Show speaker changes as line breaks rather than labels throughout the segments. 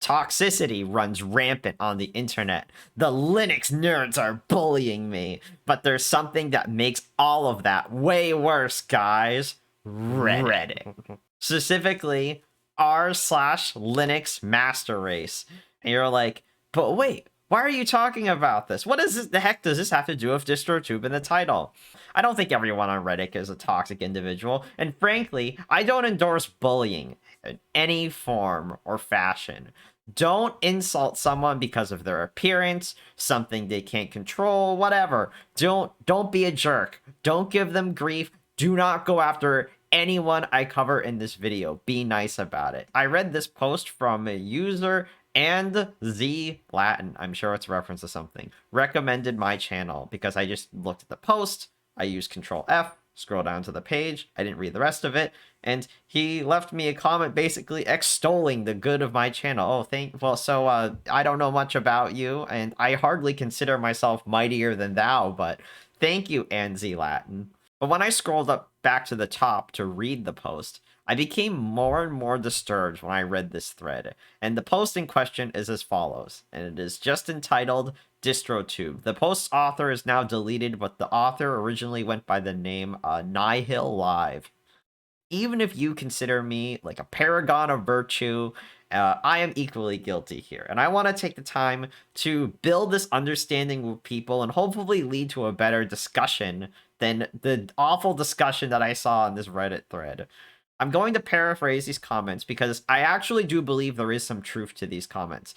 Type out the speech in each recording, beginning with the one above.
Toxicity runs rampant on the internet. The Linux nerds are bullying me. But there's something that makes all of that way worse, guys. Reddit. Specifically, r/Linux master race. And you're like, but wait, why are you talking about this? What is this? The heck does this have to do with DistroTube in the title? I don't think everyone on Reddit is a toxic individual. And frankly, I don't endorse bullying in any form or fashion. Don't insult someone because of their appearance, something they can't control, whatever. Don't be a jerk. Don't give them grief. Do not go after anyone I cover in this video. Be nice about it. I read this post from a user and Z Latin, I'm sure it's a reference to something, recommended my channel because I just looked at the post. I used Control F, scroll down to the page. I didn't read the rest of it. And he left me a comment basically extolling the good of my channel. Oh, I don't know much about you, and I hardly consider myself mightier than thou, but thank you, Anzi Latin. But when I scrolled up back to the top to read the post, I became more and more disturbed when I read this thread. And the post in question is as follows, and it is just entitled DistroTube. The post's author is now deleted, but the author originally went by the name Nihil Live. Even if you consider me like a paragon of virtue, I am equally guilty here. And I want to take the time to build this understanding with people and hopefully lead to a better discussion than the awful discussion that I saw in this Reddit thread. I'm going to paraphrase these comments because I actually do believe there is some truth to these comments.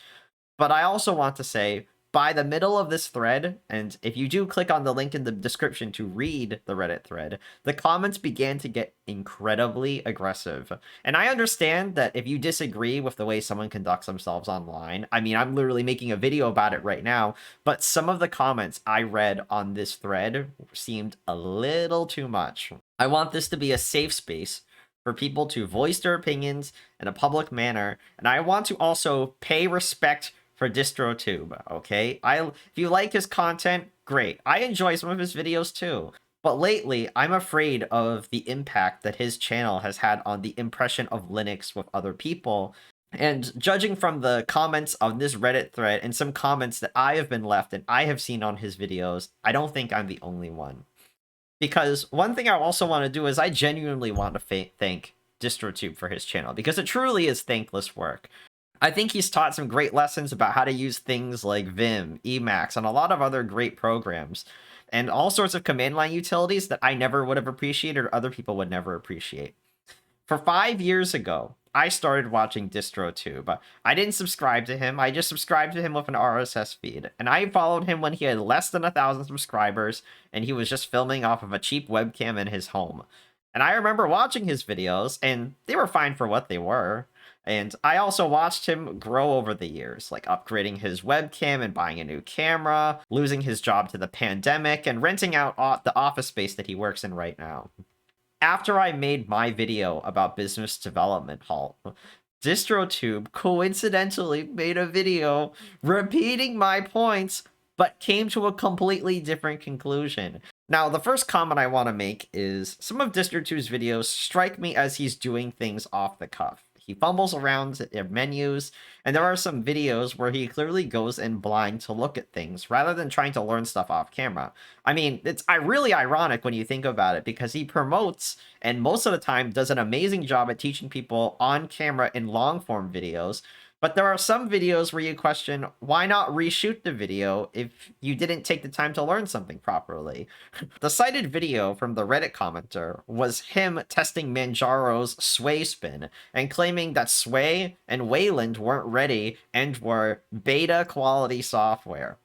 But I also want to say, by the middle of this thread, and if you do click on the link in the description to read the Reddit thread, the comments began to get incredibly aggressive. And I understand that if you disagree with the way someone conducts themselves online, I mean, I'm literally making a video about it right now, but some of the comments I read on this thread seemed a little too much. I want this to be a safe space for people to voice their opinions in a public manner, and I want to also pay respect for DistroTube, okay? If you like his content, great. I enjoy some of his videos too. But lately, I'm afraid of the impact that his channel has had on the impression of Linux with other people. And judging from the comments on this Reddit thread and some comments that I have been left and I have seen on his videos, I don't think I'm the only one. Because one thing I also want to do is I genuinely want to thank DistroTube for his channel, because it truly is thankless work. I think he's taught some great lessons about how to use things like Vim, Emacs, and a lot of other great programs, and all sorts of command line utilities that I never would have appreciated or other people would never appreciate. For 5 years ago, I started watching DistroTube. I didn't subscribe to him, I just subscribed to him with an RSS feed, and I followed him when he had less than 1,000 subscribers, and he was just filming off of a cheap webcam in his home. And I remember watching his videos, and they were fine for what they were. And I also watched him grow over the years, like upgrading his webcam and buying a new camera, losing his job to the pandemic, and renting out the office space that he works in right now. After I made my video about business development halt, DistroTube coincidentally made a video repeating my points, but came to a completely different conclusion. Now, the first comment I want to make is some of DistroTube's videos strike me as he's doing things off the cuff. He fumbles around their menus, and there are some videos where he clearly goes in blind to look at things rather than trying to learn stuff off camera. I mean, it's really ironic when you think about it, because he promotes and most of the time does an amazing job at teaching people on camera in long form videos. But there are some videos where you question, why not reshoot the video if you didn't take the time to learn something properly? The cited video from the Reddit commenter was him testing Manjaro's Sway spin and claiming that Sway and Wayland weren't ready and were beta quality software.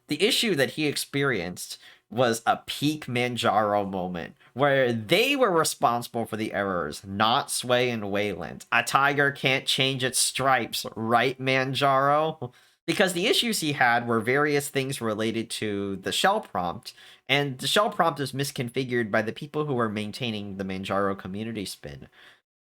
The issue that he experienced was a peak Manjaro moment, where they were responsible for the errors, not Sway and Wayland. A tiger can't change its stripes, right, Manjaro? Because the issues he had were various things related to the shell prompt, and the shell prompt is misconfigured by the people who were maintaining the Manjaro community spin.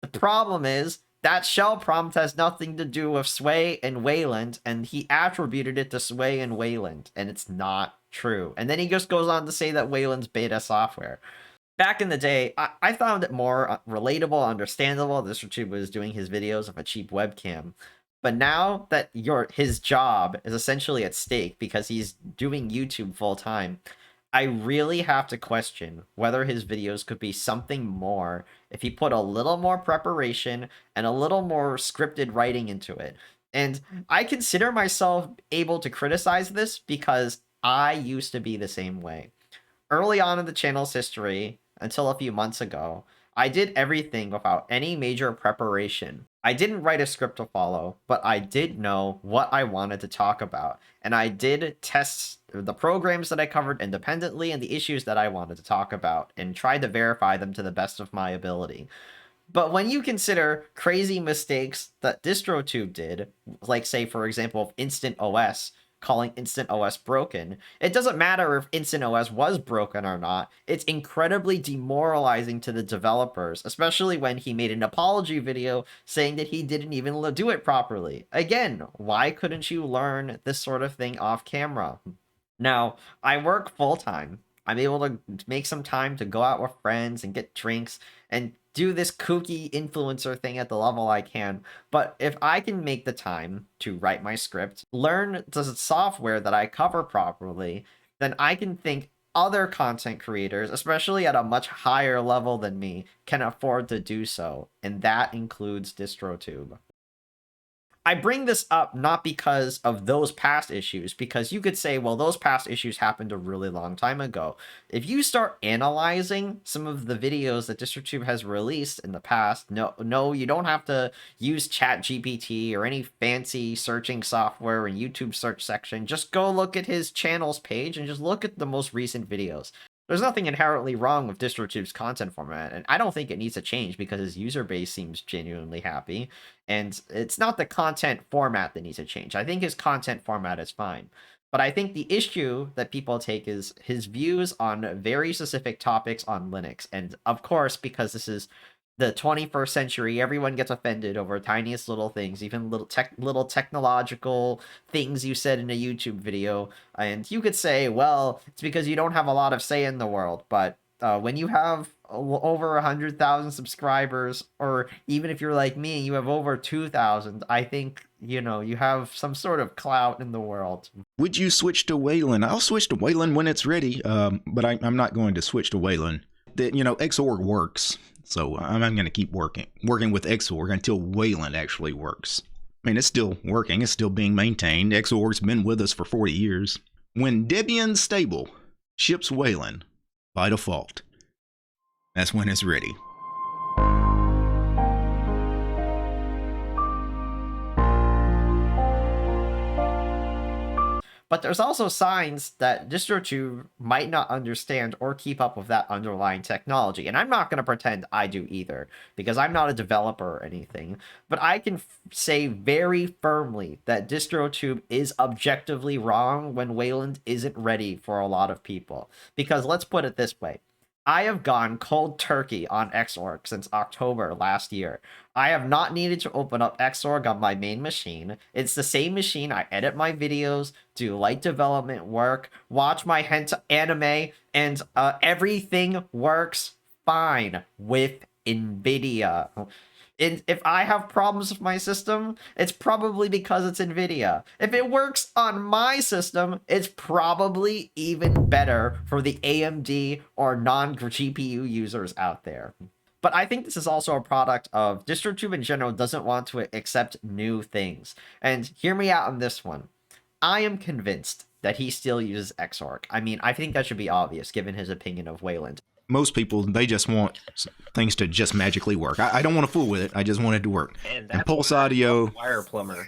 The problem is, that shell prompt has nothing to do with Sway and Wayland, and he attributed it to Sway and Wayland, and it's not true. And then he just goes on to say that Wayland's beta software. Back in the day, I found it more relatable, understandable. DistroTube was doing his videos of a cheap webcam. But now that his job is essentially at stake because he's doing YouTube full time, I really have to question whether his videos could be something more if he put a little more preparation and a little more scripted writing into it. And I consider myself able to criticize this because I used to be the same way. Early on in the channel's history, until a few months ago, I did everything without any major preparation. I didn't write a script to follow, but I did know what I wanted to talk about, and I did test the programs that I covered independently and the issues that I wanted to talk about, and tried to verify them to the best of my ability. But when you consider crazy mistakes that DistroTube did, like say for example Instant OS, calling Instant OS broken, it doesn't matter if Instant OS was broken or not. It's incredibly demoralizing to the developers, especially when he made an apology video saying that he didn't even do it properly. Again, why couldn't you learn this sort of thing off camera? Now, I work full time. I'm able to make some time to go out with friends and get drinks and do this kooky influencer thing at the level I can. But if I can make the time to write my script, learn the software that I cover properly, then I can think other content creators, especially at a much higher level than me, can afford to do so. And that includes DistroTube. I bring this up not because of those past issues, because you could say, well, those past issues happened a really long time ago. If you start analyzing some of the videos that DistroTube has released in the past, no, you don't have to use ChatGPT or any fancy searching software in YouTube search section. Just go look at his channel's page and just look at the most recent videos. There's nothing inherently wrong with DistroTube's content format, and I don't think it needs to change because his user base seems genuinely happy. And it's not the content format that needs to change. I think his content format is fine. But I think the issue that people take is his views on very specific topics on Linux. And of course, because this is the 21st century, everyone gets offended over tiniest little things, even little technological things you said in a YouTube video. And you could say, well, it's because you don't have a lot of say in the world. But when you have over 100,000 subscribers, or even if you're like me, you have over 2,000, I think, you have some sort of clout in the world.
Would you switch to Wayland? I'll switch to Wayland when it's ready, but I'm not going to switch to Wayland. Xorg works. So I'm going to keep working with Xorg until Wayland actually works. I mean, it's still working. It's still being maintained. Xorg's been with us for 40 years. When Debian's stable ships Wayland by default, that's when it's ready.
But there's also signs that DistroTube might not understand or keep up with that underlying technology. And I'm not going to pretend I do either, because I'm not a developer or anything. But I can say very firmly that DistroTube is objectively wrong when Wayland isn't ready for a lot of people. Because let's put it this way. I have gone cold turkey on Xorg since October last year. I have not needed to open up Xorg on my main machine. It's the same machine I edit my videos, do light development work, watch my hentai anime, and everything works fine with NVIDIA. If I have problems with my system, it's probably because it's NVIDIA. If it works on my system, it's probably even better for the AMD or non-GPU users out there. But I think this is also a product of DistroTube in general doesn't want to accept new things. And hear me out on this one. I am convinced that he still uses Xorg. I mean, I think that should be obvious given his opinion of Wayland.
Most people, they just want things to just magically work. I don't want to fool with it. I just want it to work. And Pulse Audio,
wire plumber.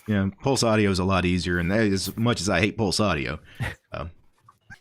Yeah, Pulse Audio is a lot easier, and that is, as much as I hate Pulse Audio.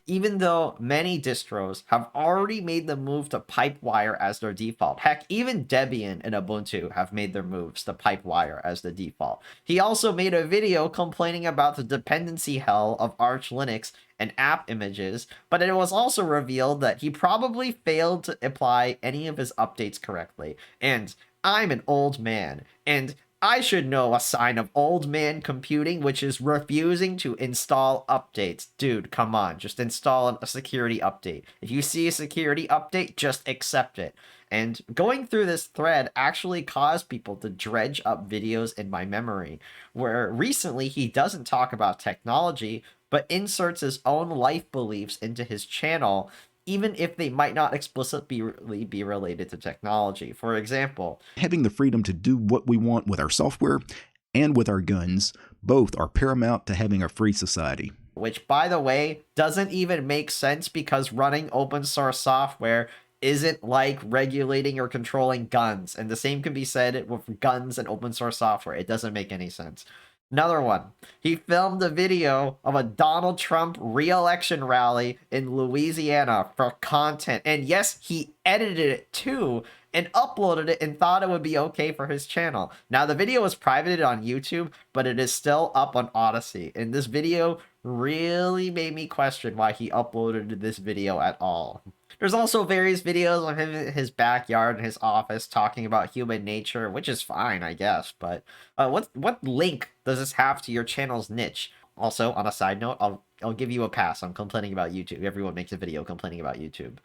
Even though many distros have already made the move to Pipewire as their default. Heck, even Debian and Ubuntu have made their moves to Pipewire as the default. He also made a video complaining about the dependency hell of Arch Linux and app images, but it was also revealed that he probably failed to apply any of his updates correctly. And I'm an old man, and I should know a sign of old man computing, which is refusing to install updates. Dude, come on, just install a security update. If you see a security update, just accept it. And going through this thread actually caused people to dredge up videos in my memory, where recently he doesn't talk about technology, but inserts his own life beliefs into his channel, even if they might not explicitly be related to technology. For example,
Having the freedom to do what we want with our software and with our guns, both are paramount to having a free society.
which, by the way, doesn't even make sense because running open source software isn't like regulating or controlling guns. And the same can be said with guns and open source software. It doesn't make any sense. Another one. He filmed a video of a Donald Trump re-election rally in Louisiana for content. And yes, he edited it too and uploaded it and thought it would be okay for his channel. Now, the video was privated on YouTube, but it is still up on Odyssey. And this video really made me question why he uploaded this video at all. There's also various videos of him in his backyard and his office talking about human nature, which is fine, I guess. But what link does this have to your channel's niche? Also, on a side note, I'll give you a pass on complaining about YouTube. Everyone makes a video complaining about YouTube.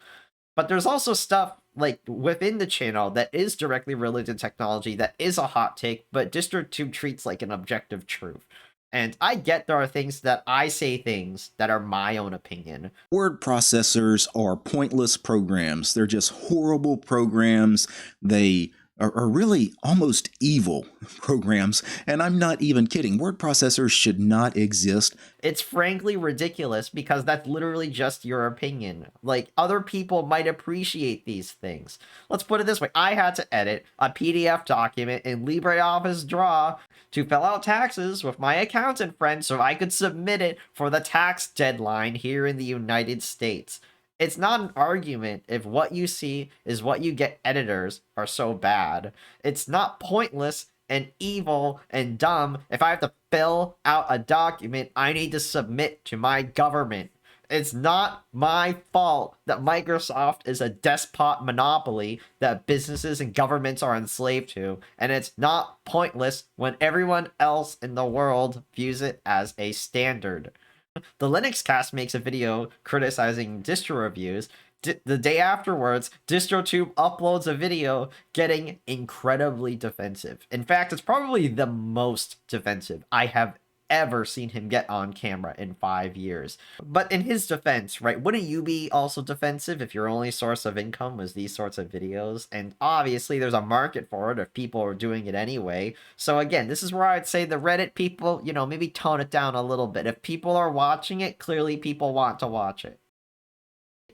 But there's also stuff like within the channel that is directly related to technology that is a hot take, but DistroTube treats like an objective truth. And I get there are things that I say things that are my own opinion.
Word processors are pointless programs. They're just horrible programs. They are really almost evil programs. And I'm not even kidding. Word processors should not exist.
It's frankly ridiculous because that's literally just your opinion. Like, other people might appreciate these things. Let's put it this way. I had to edit a PDF document in LibreOffice Draw to fill out taxes with my accountant friend so I could submit it for the tax deadline here in the United States. It's not an argument if what you see is what you get editors are so bad. It's not pointless and evil and dumb if I have to fill out a document I need to submit to my government. It's not my fault that Microsoft is a despot monopoly that businesses and governments are enslaved to, and it's not pointless when everyone else in the world views it as a standard. The Linux Cast makes a video criticizing distro reviews. The day afterwards, DistroTube uploads a video getting incredibly defensive. In fact, it's probably the most defensive I have ever seen him get on camera in 5 years. But in his defense, right, wouldn't you be also defensive if your only source of income was these sorts of videos? And obviously there's a market for it if people are doing it anyway. So again, this is where I'd say the Reddit people, you know, maybe tone it down a little bit. If people are watching it, clearly people want to watch it.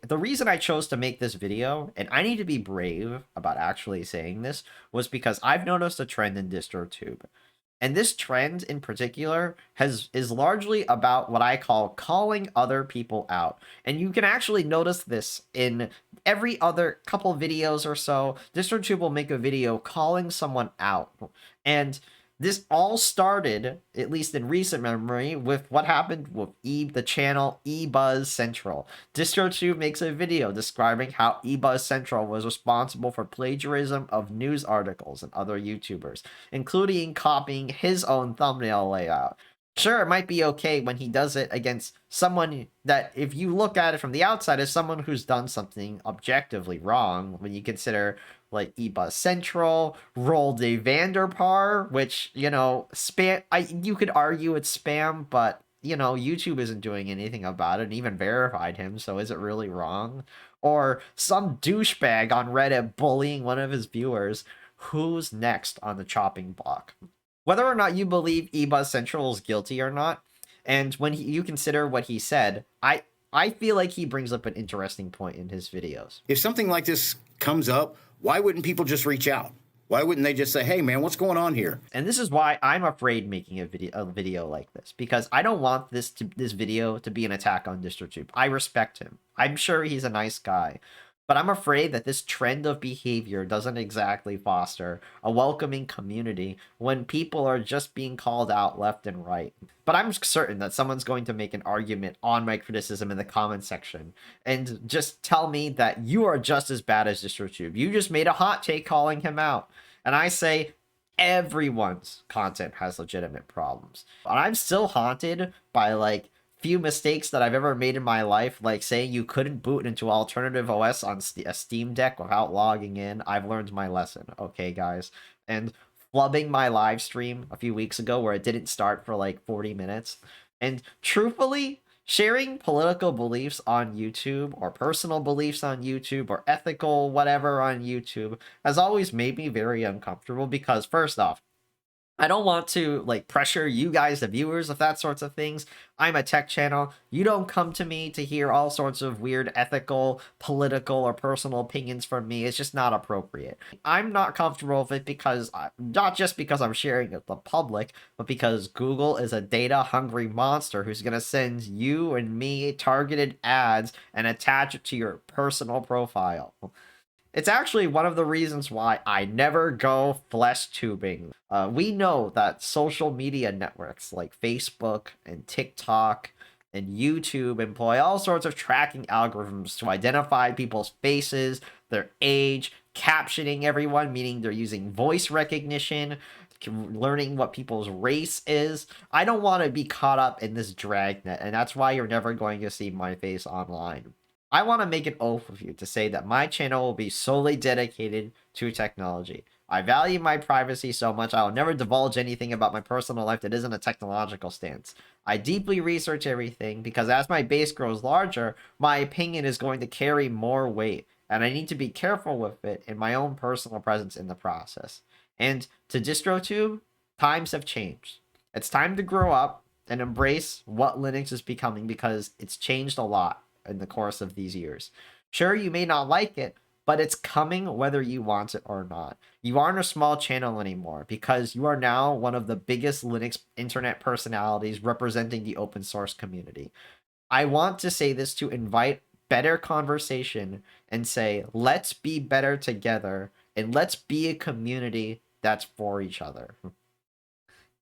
The reason I chose to make this video, and I need to be brave about actually saying this, was because I've noticed a trend in DistroTube. And this trend in particular is largely about what I call calling other people out. And you can actually notice this in every other couple videos or so. DistroTube will make a video calling someone out. And this all started, at least in recent memory, with what happened with the channel eBuzz Central. DistroTube makes a video describing how eBuzz Central was responsible for plagiarism of news articles and other YouTubers, including copying his own thumbnail layout. Sure, it might be okay when he does it against someone that, if you look at it from the outside, is someone who's done something objectively wrong, when you consider like eBuzz Central, Roll de Vanderpar, which, you know, you could argue it's spam, but, you know, YouTube isn't doing anything about it and even verified him, so is it really wrong? Or some douchebag on Reddit bullying one of his viewers. Who's next on the chopping block? Whether or not you believe eBuzz Central is guilty or not, and when you consider what he said, I feel like he brings up an interesting point in his videos.
If something like this comes up, why wouldn't people just reach out? Why wouldn't they just say, hey, man, what's going on here?
And this is why I'm afraid making a video like this, because I don't want this video to be an attack on DistroTube. I respect him. I'm sure he's a nice guy. But I'm afraid that this trend of behavior doesn't exactly foster a welcoming community when people are just being called out left and right. But I'm certain that someone's going to make an argument on my criticism in the comment section and just tell me that you are just as bad as DistroTube. You just made a hot take calling him out. And I say, everyone's content has legitimate problems. But I'm still haunted by, like, few mistakes that I've ever made in my life, like saying you couldn't boot into alternative OS on a Steam Deck without logging in. I've learned my lesson, okay, guys? And flubbing my live stream a few weeks ago where it didn't start for like 40 minutes. And truthfully, sharing political beliefs on YouTube or personal beliefs on YouTube or ethical whatever on YouTube has always made me very uncomfortable because, first off, I don't want to like pressure you guys, the viewers, of that sorts of things. I'm a tech channel. You don't come to me to hear all sorts of weird ethical, political, or personal opinions from me. It's just not appropriate. I'm not comfortable with it because, not just because I'm sharing it with the public, but because Google is a data-hungry monster who's going to send you and me targeted ads and attach it to your personal profile. It's actually one of the reasons why I never go flesh tubing. We know that social media networks like Facebook and TikTok and YouTube employ all sorts of tracking algorithms to identify people's faces, their age, captioning everyone, meaning they're using voice recognition, learning what people's race is. I don't want to be caught up in this dragnet, and that's why you're never going to see my face online. I want to make an oath with you to say that my channel will be solely dedicated to technology. I value my privacy so much I will never divulge anything about my personal life that isn't a technological stance. I deeply research everything because as my base grows larger, my opinion is going to carry more weight, and I need to be careful with it in my own personal presence in the process. And to DistroTube, times have changed. It's time to grow up and embrace what Linux is becoming because it's changed a lot in the course of these years. Sure, you may not like it, but it's coming whether you want it or not. You aren't a small channel anymore because you are now one of the biggest Linux internet personalities representing the open source community. I want to say this to invite better conversation and say, let's be better together and let's be a community that's for each other.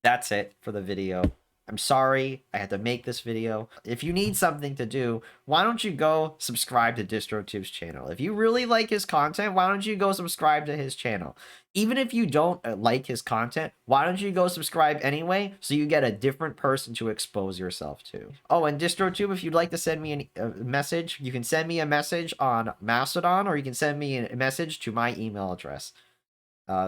That's it for the video. I'm sorry I had to make this video. If you need something to do, why don't you go subscribe to DistroTube's channel? If you really like his content, why don't you go subscribe to his channel? Even if you don't like his content, why don't you go subscribe anyway so you get a different person to expose yourself to? Oh, and DistroTube, if you'd like to send me a message, you can send me a message on Mastodon or you can send me a message to my email address.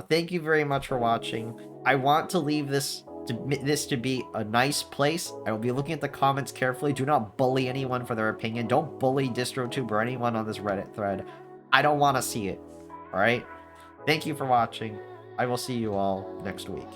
Thank you very much for watching. I want to leave this to be a nice place. I will be looking at the comments carefully. Do not bully anyone for their opinion. Don't bully DistroTube or anyone on this Reddit thread. I don't want to see it. Alright? Thank you for watching. I will see you all next week.